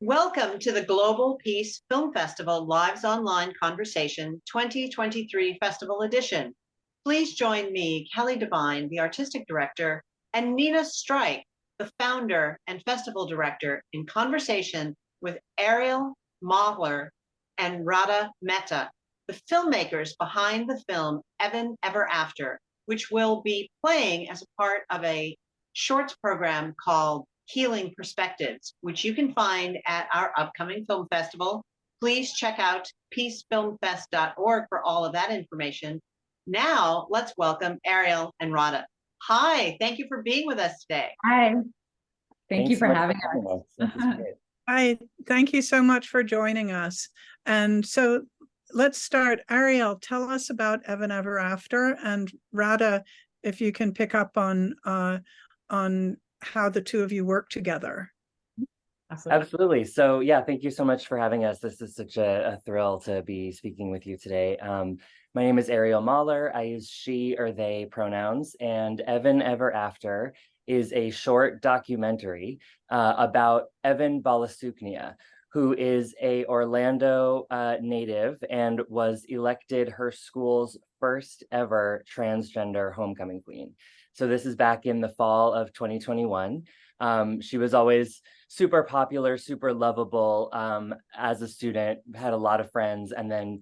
Welcome to the Global Peace Film Festival Lives Online Conversation 2023 Festival Edition. Please join me, Kelly Devine, the Artistic Director, and Nina Strike, the Founder and Festival Director, in conversation with Ariel, Mahler, and Radha, Mehta, the filmmakers behind the film Evan Ever After, which will be playing as a part of a shorts program called Healing Perspectives, which you can find at our upcoming film festival. Please check out peacefilmfest.org for all of that information. Now, let's welcome Ariel and Radha. Hi, thank you for being with us today. Hi, thank you Thanks for so much having us. This is great. Hi, thank you so much for joining us. And so let's start. Ariel, tell us about Evan Ever After, and Radha, if you can pick up on how the two of you work together. Absolutely. So yeah, thank you so much for having us. This is such a thrill to be speaking with you today. My name is Ariel Mahler. I use she or they pronouns, and Evan Ever After is a short documentary about Evan Balasuknia, who is a Orlando native and was elected her school's first ever transgender homecoming queen. So this is back in the fall of 2021. She was always super popular, super lovable as a student, had a lot of friends, and then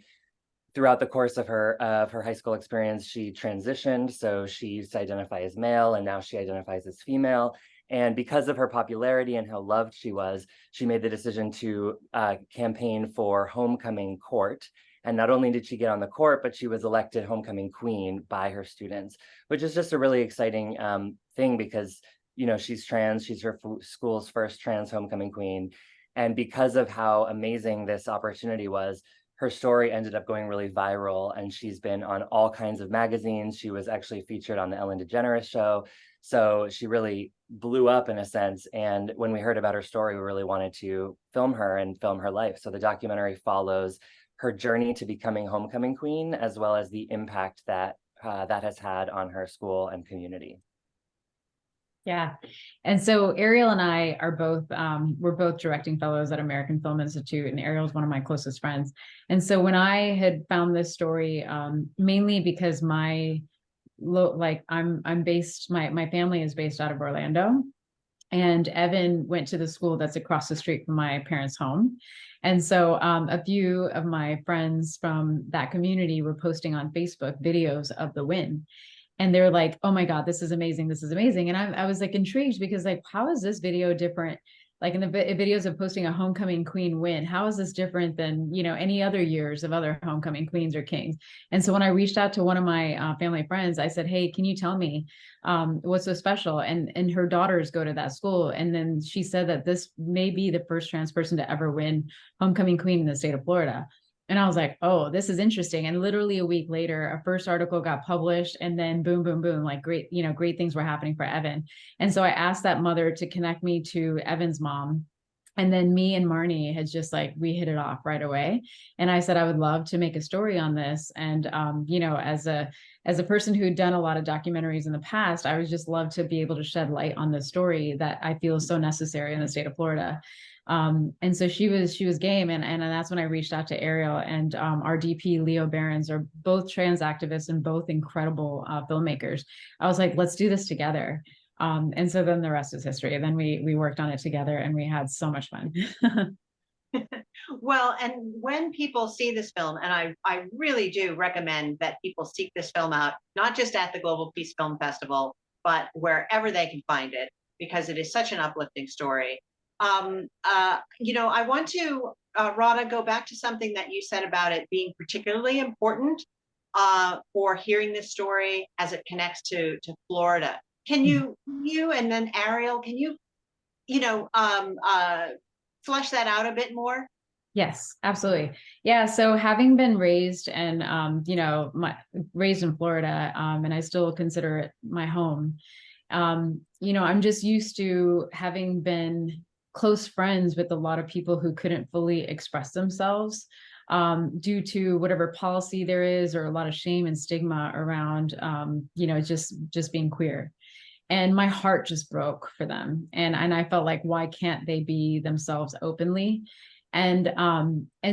throughout the course of her high school experience, she transitioned. So she used to identify as male, and now she identifies as female. And because of her popularity and how loved she was, she made the decision to campaign for homecoming court. And not only did she get on the court, but she was elected homecoming queen by her students, which is just a really exciting thing because, you know, she's trans, she's her school's first trans homecoming queen. And because of how amazing this opportunity was, her story ended up going really viral, and she's been on all kinds of magazines. She was actually featured on the Ellen DeGeneres show. So she really blew up in a sense. And when we heard about her story, we really wanted to film her and film her life. So the documentary follows her journey to becoming homecoming queen, as well as the impact that that has had on her school and community. Yeah. And so Ariel and I are both, we're both directing fellows at American Film Institute, and Ariel's one of my closest friends. And so when I had found this story, mainly because I'm based, my family is based out of Orlando, and Evan went to the school that's across the street from my parents' home. And so a few of my friends from that community were posting on Facebook videos of the win. And they're like, oh my God, this is amazing. This is amazing. And I was like intrigued because like, how is this video different? Like in the videos of posting a homecoming queen win, how is this different than, you know, any other years of other homecoming queens or kings? And so when I reached out to one of my family friends, I said, hey, can you tell me what's so special? And her daughters go to that school. And then she said that this may be the first trans person to ever win homecoming queen in the state of Florida. And I was like, oh, this is interesting. And literally a week later, a first article got published, and then boom, boom, boom, like great, you know, great things were happening for Evan. And so I asked that mother to connect me to Evan's mom. And then me and Marnie had just like, we hit it off right away. And I said, I would love to make a story on this. And, you know, as a person who'd done a lot of documentaries in the past, I would just love to be able to shed light on this story that I feel is so necessary in the state of Florida. And so she was game. And that's when I reached out to Ariel, and our DP, Leo Behrens, are both trans activists and both incredible filmmakers. I was like, let's do this together. And so then the rest is history. And then we worked on it together, and we had so much fun. Well, and when people see this film, and I really do recommend that people seek this film out, not just at the Global Peace Film Festival, but wherever they can find it, because it is such an uplifting story. You know, I want to, Radha, go back to something that you said about it being particularly important for hearing this story as it connects to Florida. Can you and then Ariel, can you flesh that out a bit more? Yes, absolutely. Yeah. So having been raised and, you know, raised in Florida, and I still consider it my home, you know, I'm just used to having been close friends with a lot of people who couldn't fully express themselves due to whatever policy there is, or a lot of shame and stigma around, you know, just being queer. And my heart just broke for them. And I felt like, why can't they be themselves openly? And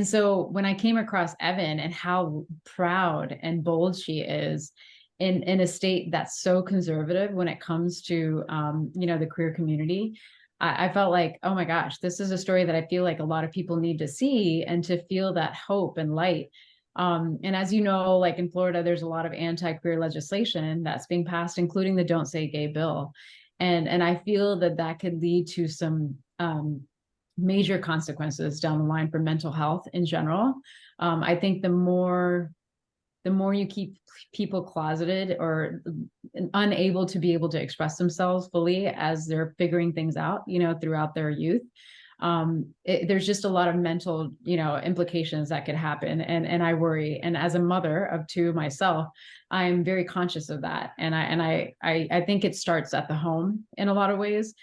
so when I came across Evan and how proud and bold she is in a state that's so conservative when it comes to the queer community, I felt like, oh my gosh, this is a story that I feel like a lot of people need to see and to feel that hope and light. And as you know, like in Florida, there's a lot of anti-queer legislation that's being passed, including the Don't Say Gay bill. And I feel that that could lead to some major consequences down the line for mental health in general. I think the more you keep people closeted or unable to be able to express themselves fully as they're figuring things out, throughout their youth, there's just a lot of mental, implications that could happen. And I worry. And as a mother of two myself, I'm very conscious of that. And I think it starts at the home in a lot of ways.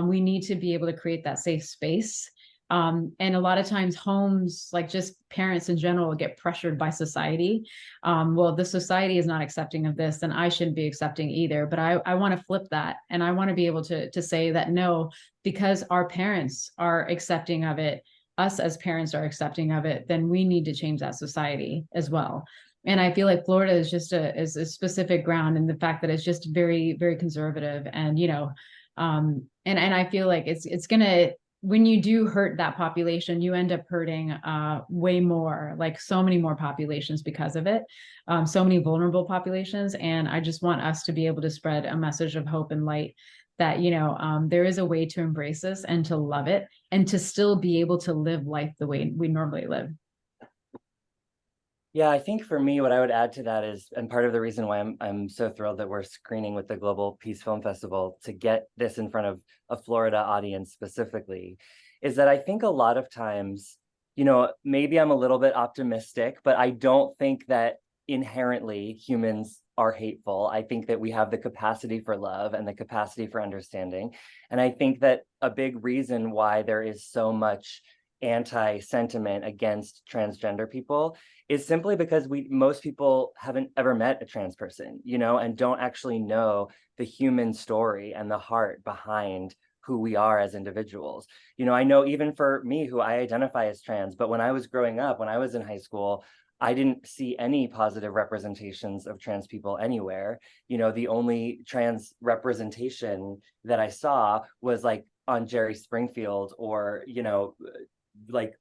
We need to be able to create that safe space. And a lot of times homes, like just parents in general, get pressured by society. Well, the society is not accepting of this, then I shouldn't be accepting either. But I want to flip that. And I want to be able to say that no, because our parents are accepting of it, us as parents are accepting of it, then we need to change that society as well. And I feel like Florida is just a specific ground in the fact that it's just very, very conservative. And, and I feel like it's gonna, when you do hurt that population, you end up hurting way more, like so many more populations because of it, so many vulnerable populations. And I just want us to be able to spread a message of hope and light that, there is a way to embrace this and to love it and to still be able to live life the way we normally live. Yeah, I think for me, what I would add to that is, and part of the reason why I'm so thrilled that we're screening with the Global Peace Film Festival to get this in front of a Florida audience specifically, is that I think a lot of times, maybe I'm a little bit optimistic, but I don't think that inherently humans are hateful. I think that we have the capacity for love and the capacity for understanding. And I think that a big reason why there is so much anti-sentiment against transgender people is simply because most people haven't ever met a trans person, and don't actually know the human story and the heart behind who we are as individuals. I know even for me, who I identify as trans, but when I was growing up, when I was in high school, I didn't see any positive representations of trans people anywhere. The only trans representation that I saw was like on Jerry Springfield, or, like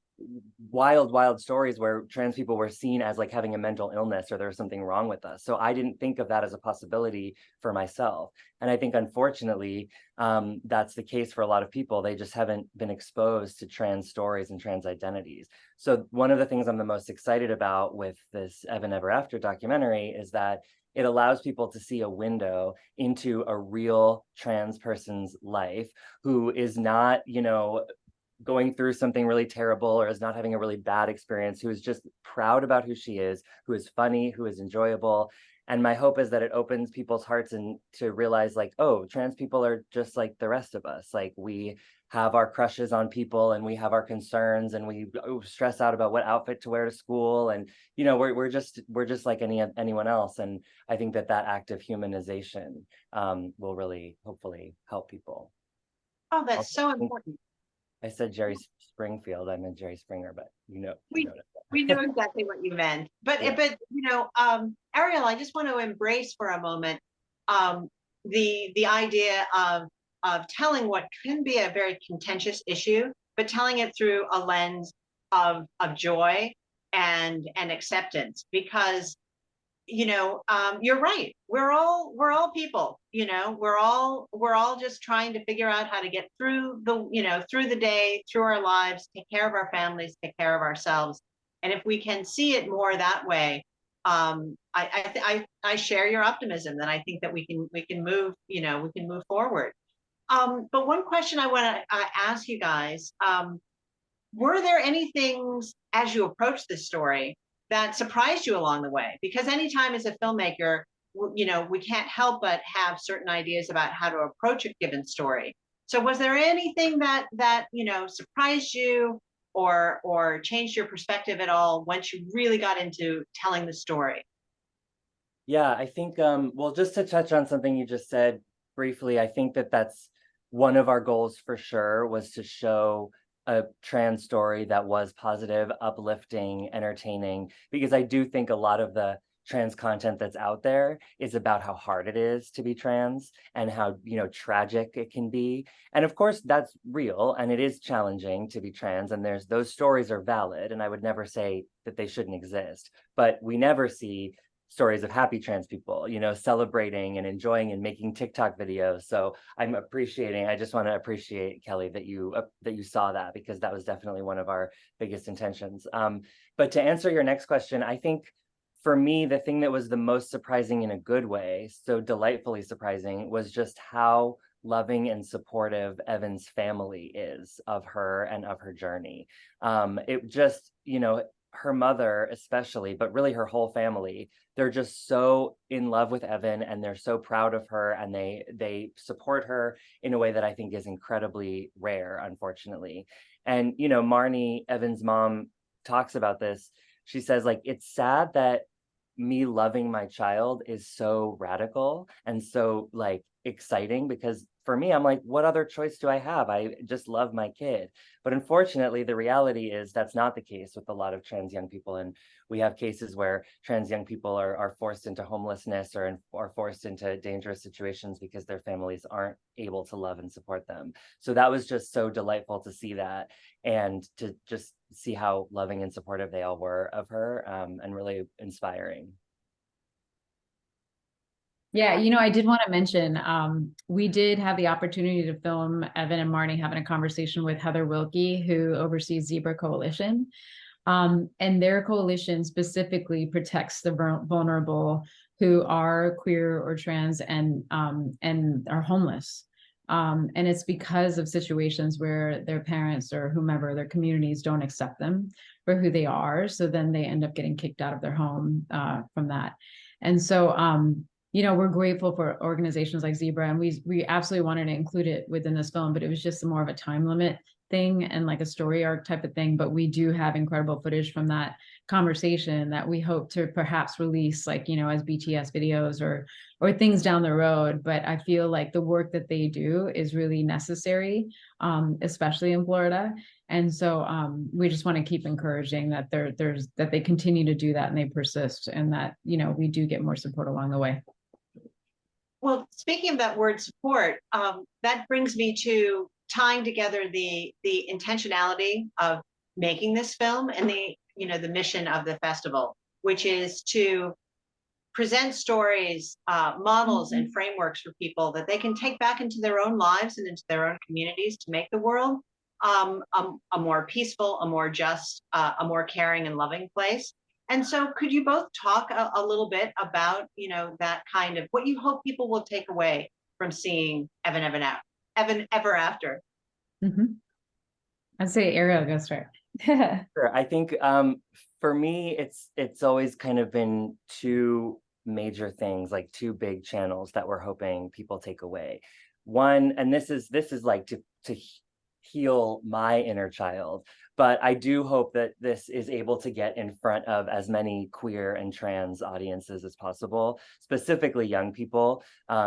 wild stories where trans people were seen as like having a mental illness or there was something wrong with us. So I didn't think of that as a possibility for myself. And I think unfortunately, that's the case for a lot of people. They just haven't been exposed to trans stories and trans identities. So one of the things I'm the most excited about with this Evan Ever After documentary is that it allows people to see a window into a real trans person's life who is not, going through something really terrible or is not having a really bad experience, who is just proud about who she is, who is funny, who is enjoyable. And my hope is that it opens people's hearts and to realize like, oh, trans people are just like the rest of us. Like we have our crushes on people and we have our concerns and we stress out about what outfit to wear to school. And, we're just like anyone else. And I think that act of humanization will really hopefully help people. Oh, that's so important. I said Jerry Springfield. I meant Jerry Springer, but we know exactly what you meant. But Ariel, I just want to embrace for a moment the idea of telling what can be a very contentious issue, but telling it through a lens of joy and acceptance. Because you're right. We're all people. We're all just trying to figure out how to get through the day, through our lives, take care of our families, take care of ourselves. And if we can see it more that way, I share your optimism that I think that we can move forward. But one question I want to ask you guys: were there any things as you approach this story that surprised you along the way? Because anytime as a filmmaker, we can't help but have certain ideas about how to approach a given story. So was there anything that surprised you or changed your perspective at all once you really got into telling the story? Yeah, I think, well, just to touch on something you just said, briefly, I think that that's one of our goals for sure, was to show a trans story that was positive, uplifting, entertaining, because I do think a lot of the trans content that's out there is about how hard it is to be trans and how, tragic it can be. And of course, that's real, and it is challenging to be trans, and those stories are valid, and I would never say that they shouldn't exist. But we never see stories of happy trans people, celebrating and enjoying and making TikTok videos. So I just want to appreciate, Kelly, that you saw that, because that was definitely one of our biggest intentions. But to answer your next question, I think for me, the thing that was the most surprising in a good way, so delightfully surprising, was just how loving and supportive Evan's family is of her and of her journey. It just, her mother especially, but really her whole family, they're just so in love with Evan, and they're so proud of her, and they support her in a way that I think is incredibly rare, unfortunately. And, Marnie, Evan's mom, talks about this. She says, like, it's sad that me loving my child is so radical and so, like, exciting, because for me, I'm like, what other choice do I have? I just love my kid. But unfortunately, the reality is that's not the case with a lot of trans young people. And we have cases where trans young people are forced into homelessness or forced into dangerous situations because their families aren't able to love and support them. So that was just so delightful to see that, and to just see how loving and supportive they all were of her, and really inspiring. Yeah, I did want to mention, we did have the opportunity to film Evan and Marnie having a conversation with Heather Wilkie, who oversees Zebra Coalition. And their coalition specifically protects the vulnerable who are queer or trans and are homeless. And it's because of situations where their parents or whomever, their communities, don't accept them for who they are. So then they end up getting kicked out of their home from that. And so, we're grateful for organizations like Zebra, and we absolutely wanted to include it within this film, but it was just more of a time limit thing and like a story arc type of thing. But we do have incredible footage from that conversation that we hope to perhaps release, like, as BTS videos or things down the road. But I feel like the work that they do is really necessary, especially in Florida. And so we just want to keep encouraging that that they continue to do that, and they persist, and that, we do get more support along the way. Well, speaking of that word support, that brings me to tying together the intentionality of making this film and the mission of the festival, which is to present stories, models, and frameworks for people that they can take back into their own lives and into their own communities to make the world a more peaceful, a more just, a more caring and loving place. And so could you both talk a little bit about, that kind of what you hope people will take away from seeing Evan Ever After? Mm-hmm. I'd say Ariel, go start. Sure. I think for me, it's always kind of been two major things, like two big channels that we're hoping people take away. One, and this is like to heal my inner child, but I do hope that this is able to get in front of as many queer and trans audiences as possible, specifically young people,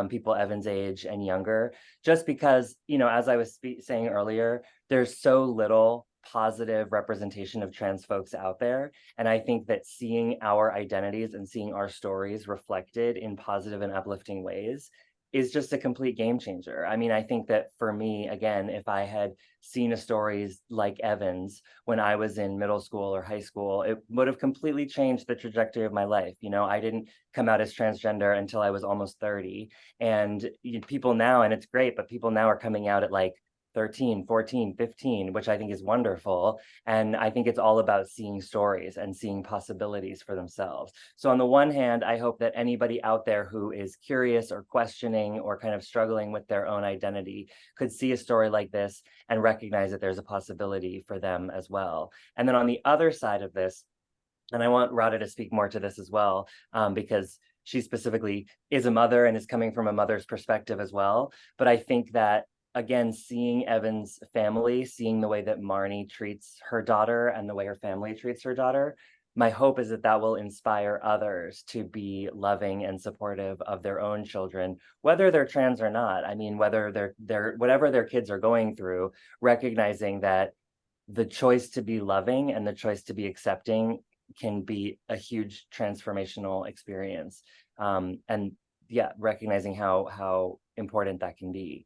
people Evan's age and younger, just because, as I was saying earlier, there's so little positive representation of trans folks out there. And I think that seeing our identities and seeing our stories reflected in positive and uplifting ways is just a complete game changer. I mean, I think that for me, again, if I had seen a stories like Evan's when I was in middle school or high school, it would have completely changed the trajectory of my life. I didn't come out as transgender until I was almost 30. And people now, and it's great, but people now are coming out at like 13, 14, 15, which I think is wonderful. And I think it's all about seeing stories and seeing possibilities for themselves. So on the one hand, I hope that anybody out there who is curious or questioning or kind of struggling with their own identity could see a story like this and recognize that there's a possibility for them as well. And then on the other side of this, and I want Radha to speak more to this as well, because she specifically is a mother and is coming from a mother's perspective as well. But I think that, again, seeing Evan's family, seeing the way that Marnie treats her daughter and the way her family treats her daughter, my hope is that that will inspire others to be loving and supportive of their own children, whether they're trans or not. I mean, whether they're whatever their kids are going through, recognizing that the choice to be loving and the choice to be accepting can be a huge transformational experience. And yeah, recognizing how important that can be.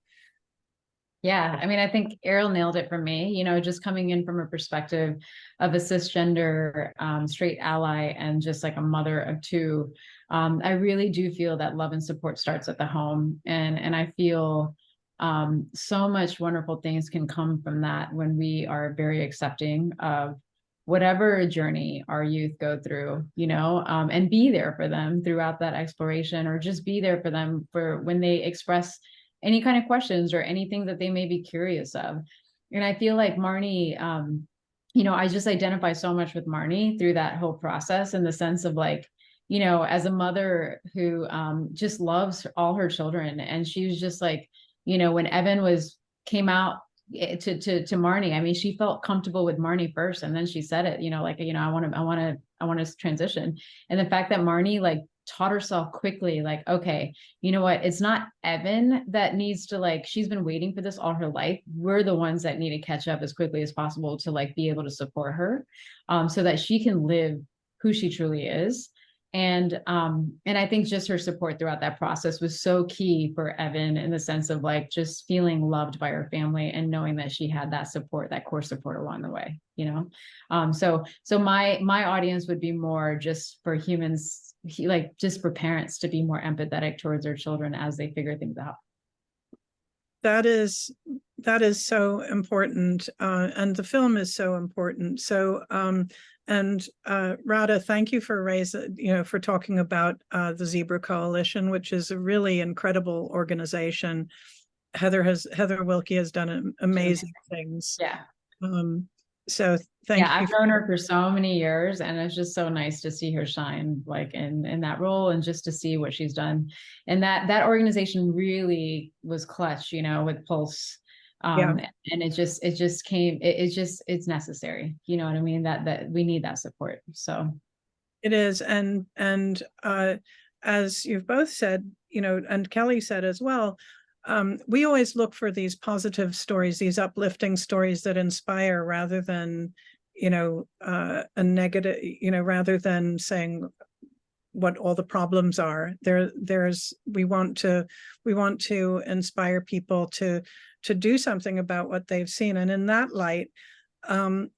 Yeah, I mean, I think Ariel nailed it for me, just coming in from a perspective of a cisgender straight ally and just like a mother of two. I really do feel that love and support starts at the home. And I feel so much wonderful things can come from that when we are very accepting of whatever journey our youth go through, and be there for them throughout that exploration, or just be there for them for when they express any kind of questions or anything that they may be curious of. And I feel like Marnie, I just identify so much with Marnie through that whole process, in the sense of like, as a mother who just loves all her children. And she was just like, when Evan came out to Marnie, I mean, she felt comfortable with Marnie first, and then she said it, I want to transition. And the fact that Marnie like taught herself quickly, like, okay, you know what, it's not Evan that needs to, like, she's been waiting for this all her life. We're the ones that need to catch up as quickly as possible to like be able to support her, so that she can live who she truly is. And I think just her support throughout that process was so key for Evan, in the sense of like just feeling loved by her family and knowing that she had that support, that core support along the way, so my audience would be more just for humans, like just for parents to be more empathetic towards their children as they figure things out. That is so important, and the film is so important. So, Radha, thank you for for talking about the Zebra Coalition, which is a really incredible organization. Heather Wilkie has done amazing things. Yeah. So thank you. I've known her for so many years, and it's just so nice to see her shine like in that role, and just to see what she's done. And that organization really was clutch, with Pulse. And it's necessary. You know what I mean? That we need that support. So it is. And as you've both said, and Kelly said as well, we always look for these positive stories, these uplifting stories that inspire, rather than, a negative, rather than saying what all the problems are. We want to inspire people to do something about what they've seen. And in that light, tell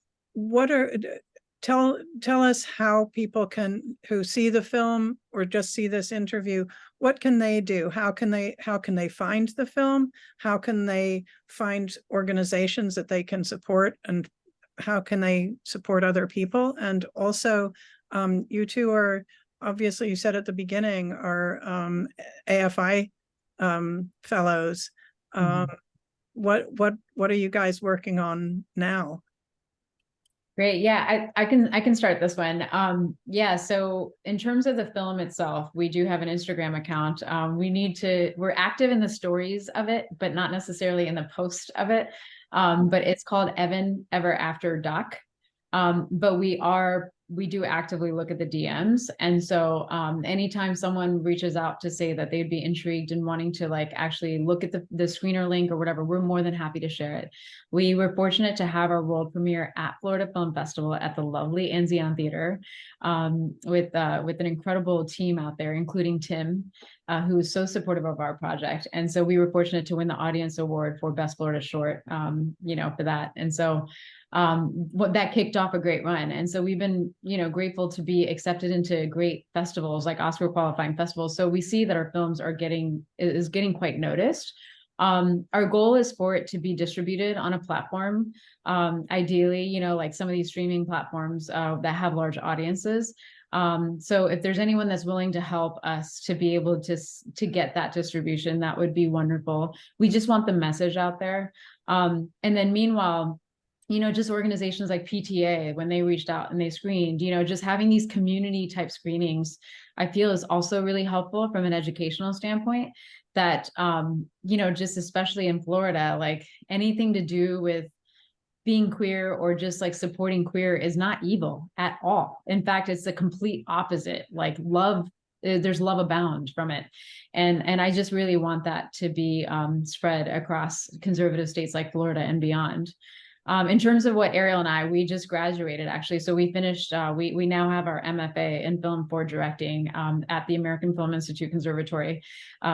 us how people who see the film or just see this interview, what can they do? How can they find the film? How can they find organizations that they can support, and how can they support other people? And also, you two are, obviously, you said at the beginning, are AFI fellows. What are you guys working on now? Great. Yeah, I can start this one. So in terms of the film itself, we do have an Instagram account. We're active in the stories of it, but not necessarily in the post of it. But it's called Evan Ever After Doc. But we do actively look at the DMs. And so anytime someone reaches out to say that they'd be intrigued and wanting to like actually look at the screener link or whatever, we're more than happy to share it. We were fortunate to have our world premiere at Florida Film Festival at the lovely Enzian Theater, with an incredible team out there, including Tim, who is so supportive of our project. And so we were fortunate to win the audience award for Best Florida Short, for that. And so what that kicked off a great run. And so we've been, grateful to be accepted into great festivals, like Oscar qualifying festivals. So we see that our films is getting quite noticed. Our goal is for it to be distributed on a platform, ideally, like some of these streaming platforms that have large audiences. So if there's anyone that's willing to help us to be able to get that distribution, that would be wonderful. We just want the message out there. And then meanwhile, just organizations like PTA, when they reached out and they screened, just having these community type screenings, I feel is also really helpful from an educational standpoint. That, just especially in Florida, like anything to do with being queer or just like supporting queer is not evil at all. In fact, it's the complete opposite. Like love, there's love abound from it. And I just really want that to be spread across conservative states like Florida and beyond. In terms of what Ariel and I, we just graduated actually. So we finished, we now have our MFA in film for directing at the American Film Institute Conservatory.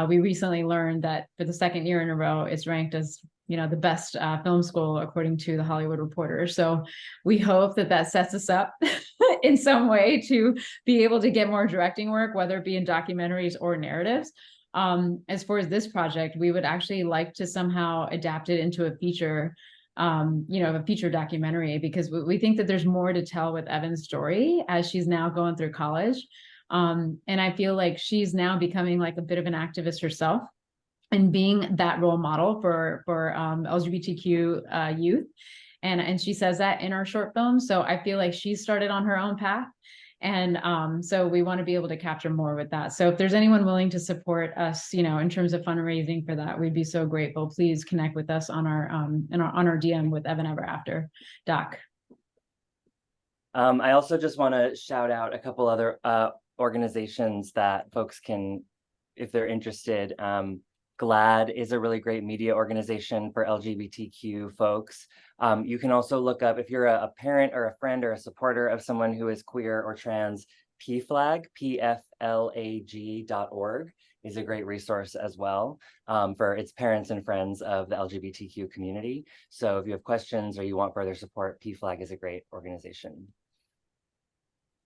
We recently learned that for the second year in a row, it's ranked as, you know, the best film school according to the Hollywood Reporter. So we hope that that sets us up in some way to be able to get more directing work, whether it be in documentaries or narratives. As far as this project, we would actually like to somehow adapt it into a feature, you know, a feature documentary, because we think that there's more to tell with Evan's story as she's now going through college. And I feel like she's now becoming like a bit of an activist herself and being that role model for LGBTQ youth. And she says that in our short film. So I feel like she started on her own path. And so we want to be able to capture more with that. So if there's anyone willing to support us, you know, in terms of fundraising for that, we'd be so grateful. Please connect with us on our on our DM with Evan Ever After doc. I also just want to shout out a couple other organizations that folks can, if they're interested. GLAD is a really great media organization for LGBTQ folks. You can also look up, if you're a parent or a friend or a supporter of someone who is queer or trans, PFLAG, PFLAG.org is a great resource as well for its parents and friends of the LGBTQ community. So if you have questions or you want further support, PFLAG is a great organization.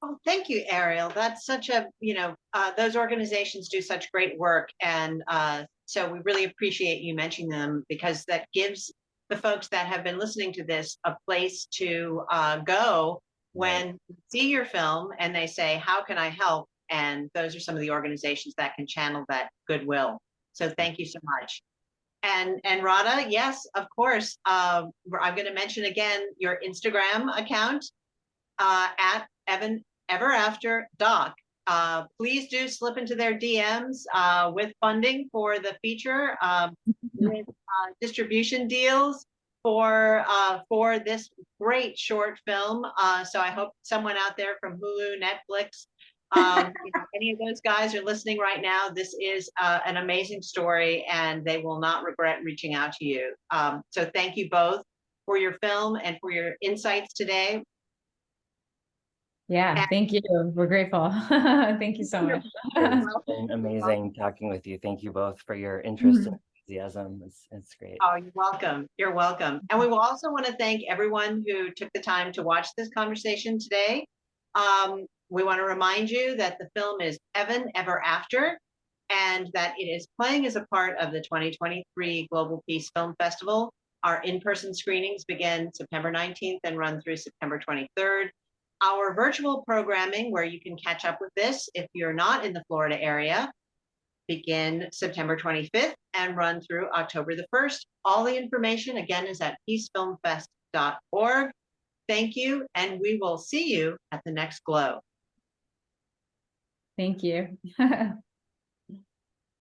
Well, thank you, Ariel. That's such a, you know, those organizations do such great work. And so we really appreciate you mentioning them, because that gives the folks that have been listening to this a place to go when you see your film and they say, how can I help? And those are some of the organizations that can channel that goodwill. So thank you so much. And Radha, yes, of course. I'm going to mention again your Instagram account at Evan Ever After Doc. Please do slip into their DMs with funding for the feature, with distribution deals for this great short film. So I hope someone out there from Hulu, Netflix, you know, any of those guys are listening right now. This is an amazing story, and they will not regret reaching out to you. So thank you both for your film and for your insights today. Yeah, thank you. We're grateful. Thank you so much. It's been amazing talking with you. Thank you both for your interest and enthusiasm. It's great. Oh, you're welcome. You're welcome. And we will also want to thank everyone who took the time to watch this conversation today. We want to remind you that the film is Evan Ever After, and that it is playing as a part of the 2023 Global Peace Film Festival. Our in-person screenings begin September 19th and run through September 23rd. Our virtual programming, where you can catch up with this if you're not in the Florida area, begin September 25th and run through October the 1st. All the information, again, is at peacefilmfest.org. Thank you, and we will see you at the next Glow. Thank you.